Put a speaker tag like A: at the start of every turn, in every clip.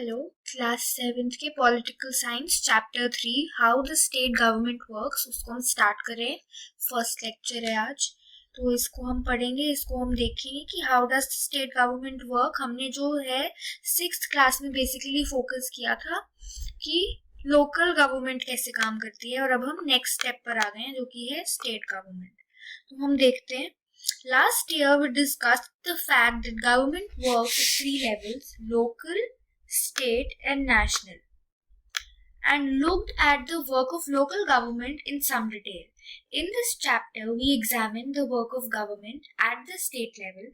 A: Hello class 7th के political science chapter 3 how the state government works उसको हम start करें। फर्स्ट लेक्चर है आज, तो इसको हम पढ़ेंगे। इसको हम देखेंगे कि how does state government work. हमने जो है 6th क्लास में बेसिकली फोकस किया था कि लोकल गवर्नमेंट कैसे काम करती है, और अब हम नेक्स्ट स्टेप पर आ गए हैं जो कि है स्टेट गवर्नमेंट। तो हम देखते हैं। Last year we discussed the fact that government works at 3 levels: local, state and national, and looked at the work of local government in some detail. In this chapter, we examine the work of government at the state level.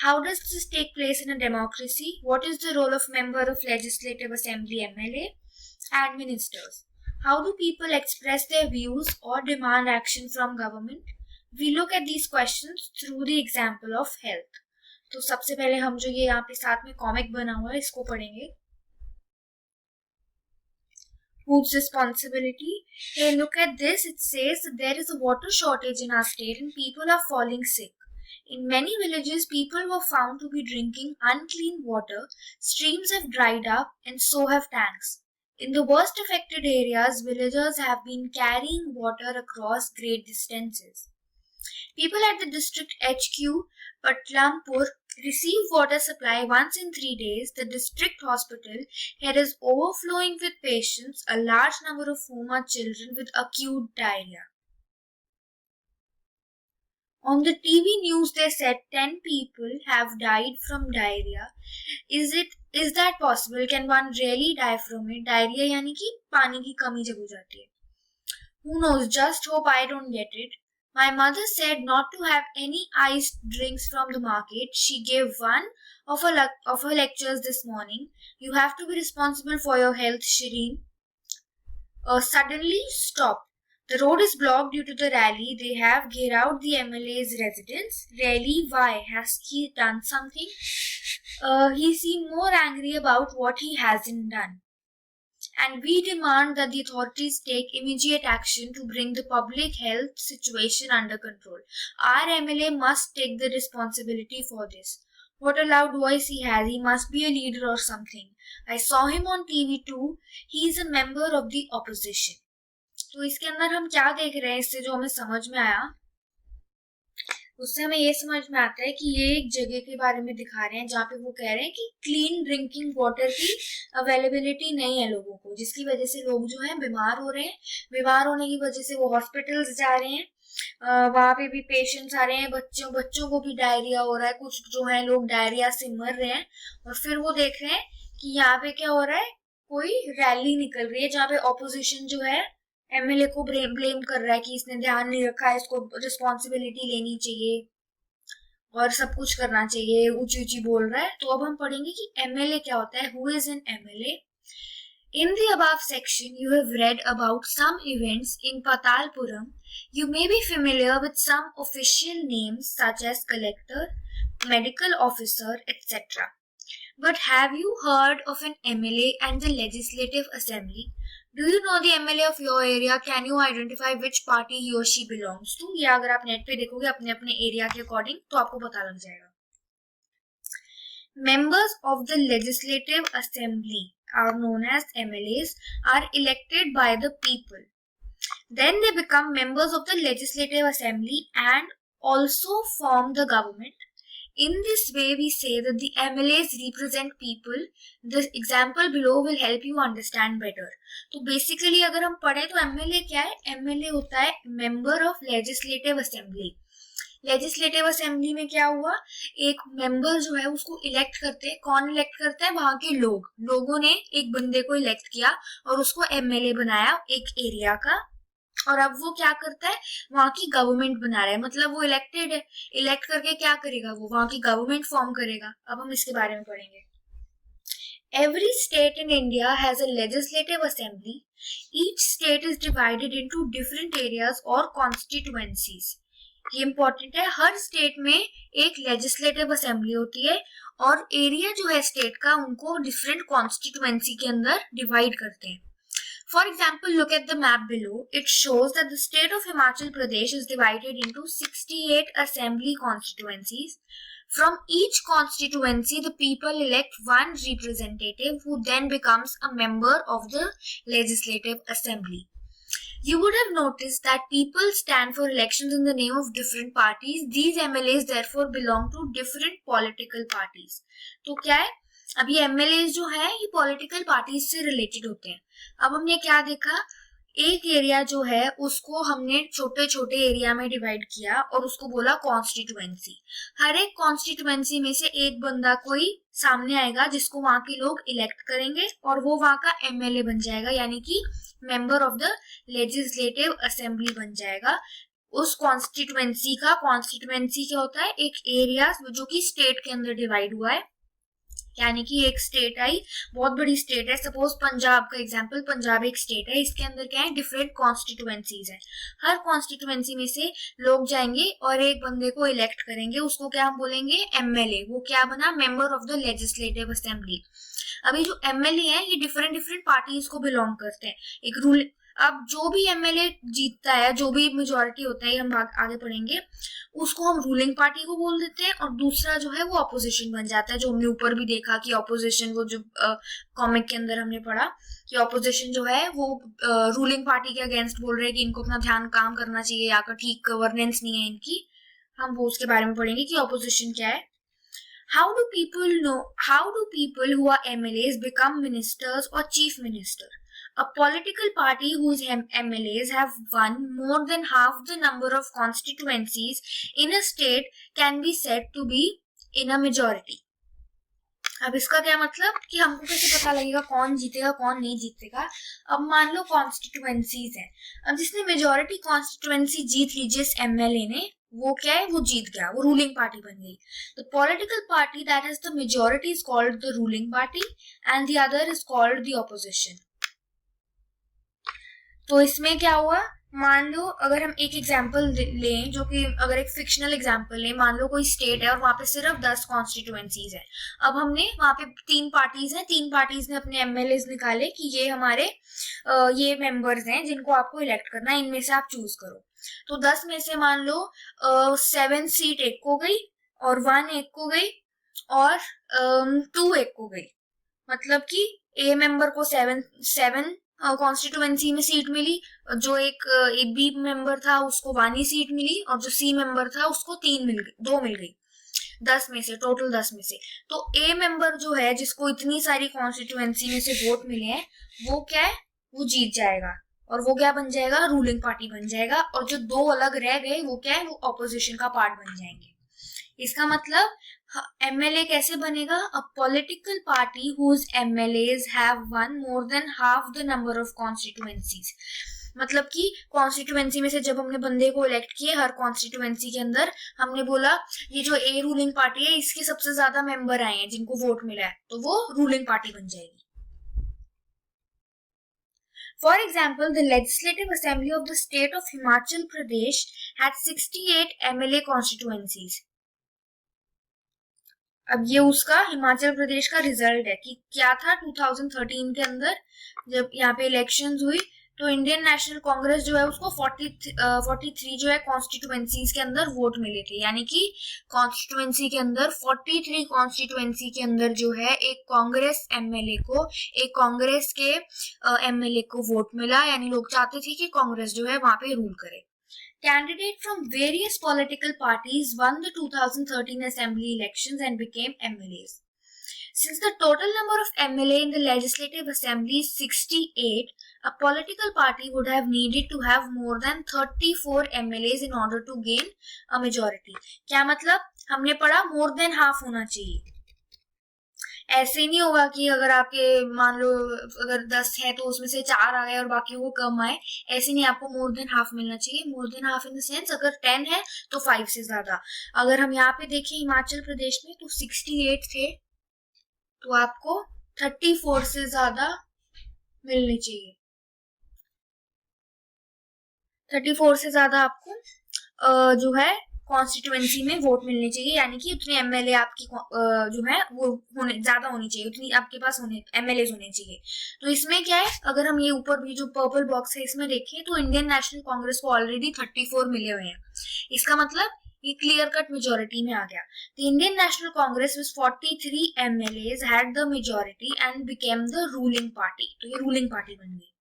A: How does this take place in a democracy? What is the role of member of legislative assembly MLA and ministers? How do people express their views or demand action from government? We look at these questions through the example of health. तो सबसे पहले हम जो ये यहाँ पे साथ में कॉमिक बना हुआ है इसको पढ़ेंगे। Whose responsibility? Hey, look at this. It says that there is a water shortage in our state and people are falling sick. In many villages, people were found to be drinking unclean water. Streams have dried up and so have tanks. In the worst affected areas, villagers have been carrying water across great distances. People at the district HQ, Patlampur, receive water supply once in 3 days. The district hospital here is overflowing with patients, a large number of whom are children with acute diarrhea. On the TV news, they said 10 people have died from diarrhea. Is that possible? Can one really die from it? Diarrhea यानी कि पानी की कमी जब हो जाती है. Who knows? Just hope I don't get it. My mother said not to have any iced drinks from the market. She gave one of her lectures this morning. You have to be responsible for your health, Shireen. Suddenly stopped. The road is blocked due to the rally. They have geared out the MLA's residence. Really? Why? Has he done something? He seemed more angry about what he hasn't done. And we demand that the authorities take immediate action to bring the public health situation under control. Our MLA must take the responsibility for this. What a loud voice he has. He must be a leader or something. I saw him on TV too. He is a member of the opposition. तो इसके अंदर हम क्या देख रहे हैं, इससे जो हमें समझ में आया उससे हमें ये समझ में आता है कि ये एक जगह के बारे में दिखा रहे हैं जहाँ पे वो कह रहे हैं कि क्लीन ड्रिंकिंग वाटर की अवेलेबिलिटी नहीं है लोगों को, जिसकी वजह से लोग जो है बीमार हो रहे हैं। बीमार होने की वजह से वो हॉस्पिटल्स जा रहे हैं, वहां पे भी पेशेंट्स आ रहे हैं, बच्चों को भी डायरिया हो रहा है, कुछ जो है लोग डायरिया से मर रहे हैं। और फिर वो देख रहे हैं कि यहाँ पे क्या हो रहा है, कोई रैली निकल रही है जहाँ पे ऑपोजिशन जो है एमएलए को ब्लेम कर रहा है कि इसने ध्यान नहीं रखा है, इसको रिस्पॉन्सिबिलिटी लेनी चाहिए और सब कुछ करना चाहिए, ऊंची ऊंची बोल रहा है। तो अब हम पढ़ेंगे कि एमएलए क्या होता है, who is an MLA. In the above section, you have read about some events in Patalpuram. You may be familiar with some official names such as collector, medical officer, etc. But have you heard of an MLA and the Legislative Assembly? Do you know the MLA of your area? Can you identify which party he or she belongs to? या अगर आप net पे देखोगे अपने अपने area के according तो आपको पता लग जाएगा। Members of the Legislative Assembly are known as MLAs, are elected by the people. Then they become members of the Legislative Assembly and also form the government. In this way, we say that the MLAs represent people. The example below will help you understand better. तो basically अगर हम पढ़े तो MLA क्या है, MLA होता है Member of Legislative Assembly. Legislative assembly में क्या हुआ, एक मेंबर जो है उसको इलेक्ट करते हैं। कौन इलेक्ट करता है, वहां के लोगों ने एक बंदे को इलेक्ट किया और उसको एमएलए बनाया एक एरिया का, और अब वो क्या करता है, वहां की गवर्नमेंट बना रहा है। मतलब वो इलेक्टेड है, इलेक्ट करके क्या करेगा, वो वहां की गवर्नमेंट फॉर्म करेगा। अब हम इसके बारे में पढ़ेंगे। Every state in India has a legislative assembly. Each state is divided into different areas or constituencies. ये इंपॉर्टेंट है, हर स्टेट में एक लेजिस्लेटिव असेंबली होती है और एरिया जो है स्टेट का उनको डिफरेंट कॉन्स्टिट्यूएंसी के अंदर डिवाइड करते हैं। For example, look at the map below. It shows that the state of Himachal Pradesh is divided into 68 assembly constituencies. From each constituency, the people elect one representative who then becomes a member of the Legislative Assembly. You would have noticed that people stand for elections in the name of different parties. These MLAs therefore belong to different political parties. तो क्या है, अब ये MLAs जो है ये political parties से related होते हैं. अब हमने क्या देखा, एक एरिया जो है उसको हमने छोटे छोटे एरिया में डिवाइड किया और उसको बोला कॉन्स्टिट्यूएंसी. हर एक कॉन्स्टिट्यूएंसी में से एक बंदा कोई सामने आएगा जिसको वहां के लोग इलेक्ट करेंगे और वो वहां का MLA बन जाएगा, यानी कि member of the legislative assembly बन जाएगा. उस कॉन्स्टिट्यूएंसी का, कॉन्स्टिट्यूएंसी क्या होता है, एक एरिया जो कि स्टेट के अंदर डिवाइड हुआ है. यानी कि एक स्टेट आई, बहुत बड़ी स्टेट है, सपोज पंजाब का एग्जांपल, पंजाब एक स्टेट है, इसके अंदर क्या है, डिफरेंट कॉन्स्टिट्यूएंसीज है. हर कॉन्स्टिट्यूएंसी में से लोग जाएंगे और एक बंदे को इलेक्ट करेंगे, उसको क्या हम बोलेंगे, MLA. वो क्या बना, member of the legislative assembly. अभी जो MLA है ये डिफरेंट डिफरेंट पार्टीज को बिलोंग करते हैं. एक रूल, अब जो भी MLA जीतता है, जो भी मेजोरिटी होता है, हम आगे पढ़ेंगे, उसको हम रूलिंग पार्टी को बोल देते हैं और दूसरा जो है वो अपोजिशन बन जाता है. जो हमने ऊपर भी देखा कि अपोजिशन, वो जो कॉमिक के अंदर हमने पढ़ा कि अपोजिशन जो है वो रूलिंग पार्टी के अगेंस्ट बोल रहे हैं कि इनको अपना ध्यान काम करना चाहिए, या का ठीक गवर्नेंस नहीं है इनकी. हम वो उसके बारे में पढ़ेंगे कि अपोजिशन क्या है. How do people who are MLAs become ministers or chief minister? A political party whose MLAs have won more than half the number of constituencies in a state can be said to be in a majority. अब इसका क्या मतलब कि हमको कैसे पता लगेगा कौन जीतेगा कौन नहीं जीतेगा. अब मान लो कॉन्स्टिट्यूएंसीज है, अब जिसने मेजोरिटी कॉन्स्टिट्यूएंसी जीत ली जिस MLA ने, वो क्या है, वो जीत गया, वो रूलिंग पार्टी बन गई. The political party that has the majority is called the ruling party and the other is called the opposition. तो इसमें क्या हुआ, मान लो अगर हम एक एग्जांपल लें, जो कि अगर एक फिक्शनल एग्जांपल लें, मान लो कोई स्टेट है और वहां पे सिर्फ 10 कॉन्स्टिट्यूएंसीज है. अब हमने वहां पे 3 पार्टीज हैं, 3 पार्टीज ने अपने MLAs निकाले कि ये हमारे ये मेंबर्स हैं जिनको आपको इलेक्ट करना है, इनमें से आप चूज करो. तो 10 में से मान लो 7 सीट एक को गई और 1 एक को गई और 2 एक को गई. मतलब कि A मेंबर को 7 कॉन्स्टिट्यूएंसी में सीट मिली, जो एक B मेंबर था उसको 1 ही सीट मिली और जो C मेंबर था उसको 2 मिल गई 10 में से, टोटल 10 में से. तो A मेंबर जो है जिसको इतनी सारी कॉन्स्टिट्यूएंसी में से वोट मिले हैं, वो क्या है, वो जीत जाएगा और वो क्या बन जाएगा, रूलिंग पार्टी बन जाएगा. और जो 2 अलग रह गए वो क्या है, वो ऑपोजिशन का पार्ट बन जाएंगे. इसका मतलब MLA कैसे बनेगा, a political party whose MLAs have one more than half the number of constituencies. मतलब कि कॉन्स्टिट्यूएंसी में से जब हमने बंदे को इलेक्ट किए, हर कॉन्स्टिट्यूएंसी के अंदर हमने बोला ये जो A रूलिंग पार्टी है इसके सबसे ज्यादा मेंबर आए हैं जिनको वोट मिला है, तो वो रूलिंग पार्टी बन जाएगी. For example, the Legislative Assembly of the state of Himachal Pradesh had 68 MLA constituencies. अब ये उसका हिमाचल प्रदेश का रिजल्ट है कि क्या था 2013 के अंदर जब यहाँ पे इलेक्शंस हुई, तो इंडियन नेशनल कांग्रेस जो है उसको 43 जो है कॉन्स्टिट्यूएंसीज के अंदर वोट मिले थे. यानी कि कॉन्स्टिट्यूएंसी के अंदर 43 कॉन्स्टिट्यूएंसी के अंदर जो है एक कांग्रेस MLA को, एक कांग्रेस के MLA को वोट मिला. यानी लोग चाहते थे कि कांग्रेस जो है वहां पे रूल करे. Candidates from various political parties won the 2013 assembly elections and became MLAs. Since the total number of MLA in the Legislative Assembly is 68, a political party would have needed to have more than 34 MLAs in order to gain a majority. क्या मतलब, हमने पढ़ा more than half होना चाहिए. ऐसे नहीं होगा कि अगर आपके मान लो अगर 10 है तो उसमें से 4 आ गए और बाकी वो कम आए, ऐसे नहीं. आपको मोर देन हाफ मिलना चाहिए. मोर than half in the sense अगर 10 है तो 5 से ज्यादा. अगर हम यहाँ पे देखें हिमाचल प्रदेश में तो 68 थे, तो आपको 34 से ज्यादा मिलने चाहिए. 34 से ज्यादा आपको जो है कॉन्स्टिट्यूएंसी में वोट मिलने चाहिए. यानी कि उतने MLA आपकी जो है वो ज्यादा होनी चाहिए, उतनी आपके पास MLAs होने चाहिए. तो इसमें क्या है, अगर हम ये ऊपर भी जो पर्पल बॉक्स है इसमें देखें तो इंडियन नेशनल कांग्रेस को ऑलरेडी 34 मिले हुए हैं. इसका मतलब ये क्लियर कट मेजोरिटी में आ गया. The Indian National Congress with 43 MLAs had the majority and became the ruling party. तो ये ruling party बन गई.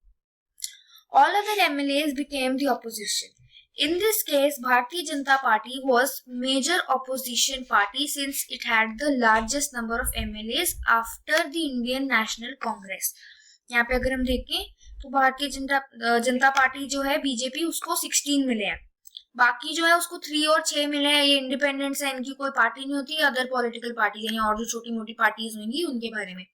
A: All other MLAs became the opposition. In this case, Bharatiya Janata Party was major opposition party since it had the largest number of MLAs after the Indian National Congress. यहाँ पे अगर हम देखें तो Bharatiya Janata party जो है बीजेपी उसको 16 मिले हैं, बाकी जो है उसको 3 और 6 मिले हैं. ये इंडिपेंडेंट्स है, इनकी कोई पार्टी नहीं होती. अदर पॉलिटिकल पार्टी है और जो छोटी मोटी पार्टीज होंगी उनके बारे में.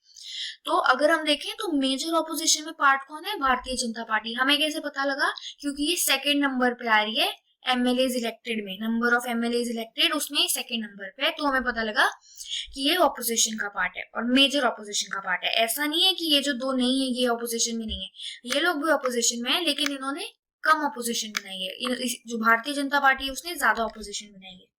A: तो अगर हम देखें तो मेजर ऑपोजिशन में पार्ट कौन है? भारतीय जनता पार्टी. हमें कैसे पता लगा? क्योंकि ये सेकेंड नंबर पे आ रही है एमएलएज इलेक्टेड में, नंबर ऑफ एमएलएज इलेक्टेड उसमें सेकेंड नंबर पे है. तो हमें पता लगा कि ये ऑपोजिशन का पार्ट है और मेजर ऑपोजिशन का पार्ट है. ऐसा नहीं है कि ये जो दो नहीं है ये ऑपोजिशन में नहीं है, ये लोग भी ऑपोजिशन में है, लेकिन इन्होंने कम ऑपोजिशन बनाई है. जो भारतीय जनता पार्टी है उसने ज्यादा ऑपोजिशन बनाई है.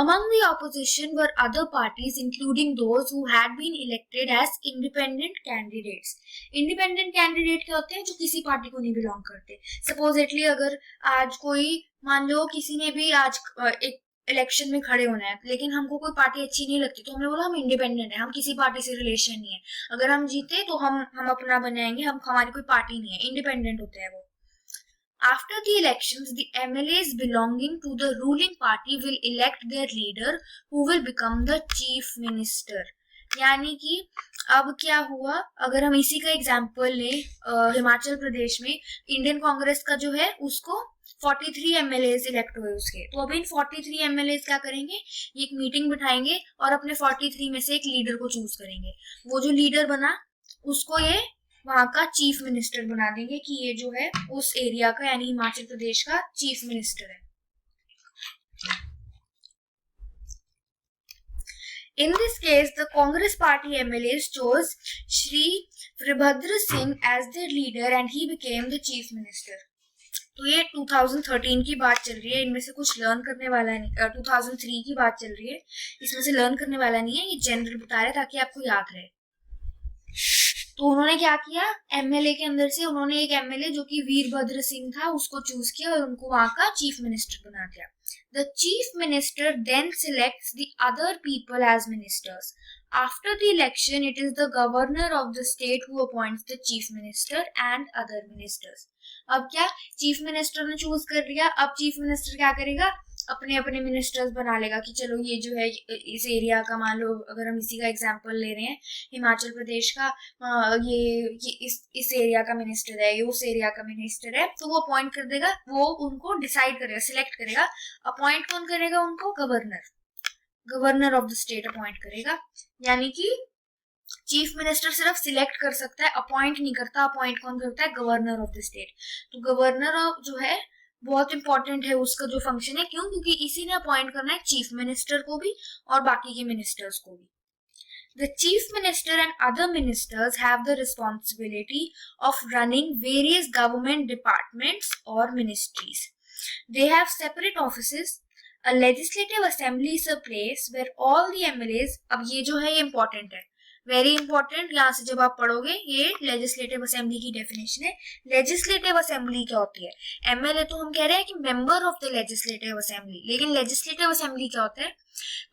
A: Among the opposition were other parties including those who had been elected as independent candidates. Independent candidate क्या होते हैं? जो किसी पार्टी को नहीं बिलोंग करते. सपोजिटली अगर आज कोई, मान लो किसी ने भी आज एक इलेक्शन में खड़े होना है, लेकिन हमको कोई पार्टी अच्छी नहीं लगती, तो हमने बोला हम इंडिपेंडेंट है, हम किसी पार्टी से रिलेशन नहीं है, अगर हम जीते तो हम अपना बनाएंगे, हमारी कोई पार्टी नहीं है, इंडिपेंडेंट होते हैं वो. After the elections, the MLAs belonging to the ruling party will elect their leader who will become the chief minister. यानी कि अब क्या हुआ, अगर हम इसी का एग्जाम्पल लें, हिमाचल प्रदेश में इंडियन कांग्रेस का जो है उसको 43 MLAs इलेक्ट हुए उसके. तो अब इन 43 MLAs क्या करेंगे? ये एक मीटिंग बिठाएंगे और अपने 43 में से एक लीडर को चूज करेंगे. वो जो लीडर बना उसको ये वहां का चीफ मिनिस्टर बना देंगे कि ये जो है उस एरिया का यानी हिमाचल प्रदेश का चीफ मिनिस्टर है. In this case, the Congress party MLAs chose Shri Virabhadra Singh as their leader and he became the chief minister. तो ये 2013 की बात चल रही है, इनमें से कुछ लर्न करने वाला नहीं. 2003 की बात चल रही है, इसमें से लर्न करने वाला नहीं है, ये जनरल बता रहे ताकि आपको याद रहे. तो उन्होंने क्या किया, एमएलए के अंदर से उन्होंने एक एमएलए जो कि वीरभद्र सिंह था उसको चूज किया और उनको वहां का चीफ मिनिस्टर बना दिया. The chief minister then selects the other people as ministers. After the election it is the governor of the state who appoints the chief minister and other ministers. अब क्या, chief minister ने choose कर लिया, अब chief minister क्या करेगा, अपने अपने मिनिस्टर्स बना लेगा कि चलो ये जो है इस एरिया का, मान लो अगर हम इसी का एग्जांपल ले रहे हैं हिमाचल प्रदेश का, ये इस एरिया का मिनिस्टर है, ये उस एरिया का मिनिस्टर है, तो वो अपॉइंट कर देगा, वो उनको डिसाइड करेगा, सिलेक्ट करेगा. अपॉइंट कौन करेगा उनको? Governor of the state appoint करेगा. यानी कि चीफ मिनिस्टर सिर्फ सिलेक्ट कर सकता है, अपॉइंट नहीं करता. अपॉइंट कौन करता है? Governor of the state. तो गवर्नर जो है बहुत इंपॉर्टेंट है उसका जो फंक्शन है. क्यों? क्योंकि इसी ने अपॉइंट करना है चीफ मिनिस्टर को भी और बाकी के मिनिस्टर्स को भी. The chief minister and other ministers have the responsibility of running various government departments or ministries. They have separate offices. A legislative assembly is a place where all the MLAs, अब ये जो है ये important है, very important. यहाँ से जब आप पढ़ोगे ये लेजिस्लेटिव असेंबली की डेफिनेशन है. लेजिस्लेटिव असेंबली क्या होती है? एमएलए तो हम कह रहे हैं कि member of the legislative assembly, लेकिन लेजिस्लेटिव असेंबली क्या होता है?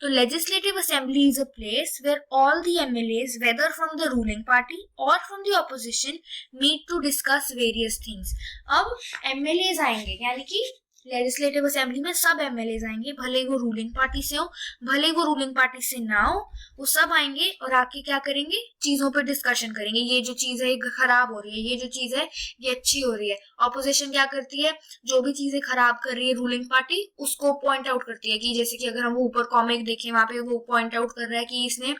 A: तो legislative assembly is a place where all the MLAs whether from the ruling party और from the opposition meet to discuss various things. अब एमएलएज आएंगे, यानी कि लेजिस्लेटिव असेंबली में सब एमएलए आएंगे, भले वो रूलिंग पार्टी से हो भले वो रूलिंग पार्टी से ना हो, वो सब आएंगे और आके क्या करेंगे? चीजों पर डिस्कशन करेंगे. ये जो चीज है ये खराब हो रही है, ये जो चीज है ये अच्छी हो रही है. ऑपोजिशन क्या करती है? जो भी चीजें खराब कर रही है रूलिंग पार्टी उसको पॉइंट आउट करती है. कि जैसे कि अगर हम ऊपर कॉमिक देखें वहां पे वो पॉइंट आउट कर रहा है कि इसने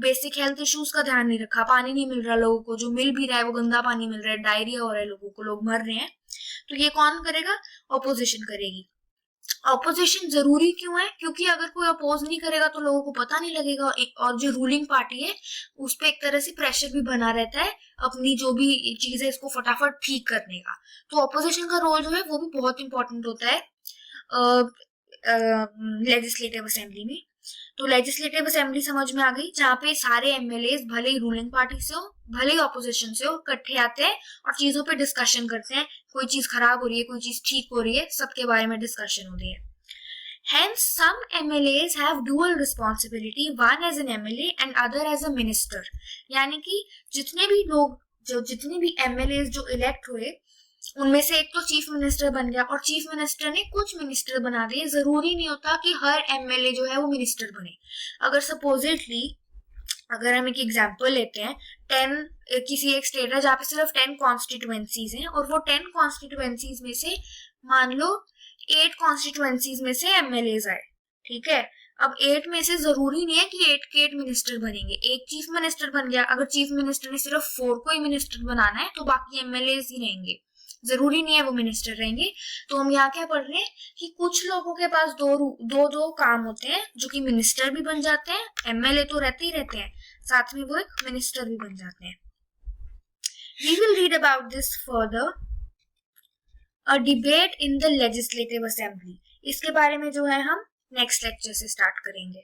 A: बेसिक हेल्थ इश्यूज का ध्यान नहीं रखा, पानी नहीं मिल रहा लोगों को, जो मिल भी रहा है वो गंदा पानी मिल रहा है, डायरिया हो रहा है लोगों को, लोग मर रहे हैं. तो ये कौन करेगा? ऑपोजिशन करेगी. ऑपोजिशन जरूरी क्यों है? क्योंकि अगर कोई अपोज नहीं करेगा तो लोगों को पता नहीं लगेगा और जो रूलिंग पार्टी है उस पर एक तरह से प्रेशर भी बना रहता है अपनी जो भी चीज है इसको फटाफट ठीक करने का. तो ऑपोजिशन का रोल जो है वो भी बहुत इंपॉर्टेंट होता है लेजिस्लेटिव असेंबली में. तो लेजिस्लेटिव असेंबली समझ में आ गई, जहाँ पे सारे एमएलए भले ही रूलिंग पार्टी से हो भले ही ऑपोजिशन से हो इकट्ठे आते हैं और चीजों पे डिस्कशन करते हैं। कोई चीज खराब हो रही है, कोई चीज ठीक हो रही है, सबके बारे में डिस्कशन हो रही है। Hence, some MLAs have dual responsibility, one as an MLA and other as a minister. यानी कि जितने भी लोग जितने भी MLAs जो इलेक्ट हुए उनमें से एक तो चीफ मिनिस्टर बन गया और चीफ मिनिस्टर ने कुछ मिनिस्टर बना दिए। जरूरी नहीं होता कि हर एमएलए जो है वो मिनिस्टर बने। अगर सपोजिटली अगर हम एक एग्जांपल लेते हैं, 10 किसी एक स्टेट है जहाँ पे सिर्फ 10 कॉन्स्टिट्यूएंसीज हैं और वो 10 कॉन्स्टिट्यूएंसीज में से मान लो 8 कॉन्स्टिट्यूएंसीज में से एमएलएज आए, ठीक है। अब 8 में से जरूरी नहीं है कि 8 के 8 मिनिस्टर बनेंगे, एक चीफ मिनिस्टर बन गया। अगर चीफ मिनिस्टर ने सिर्फ 4 को ही मिनिस्टर बनाना है तो बाकी एमएलएज ही रहेंगे, जरूरी नहीं है वो मिनिस्टर रहेंगे। तो हम यहाँ क्या पढ़ रहे हैं कि कुछ लोगों के पास दो काम होते हैं जो कि मिनिस्टर भी बन जाते हैं, एमएलए तो रहते ही रहते हैं, साथ में वो एक मिनिस्टर भी बन जाते हैं। We will read about this further. A debate in the legislative assembly. इसके बारे में जो है हम नेक्स्ट लेक्चर से स्टार्ट करेंगे।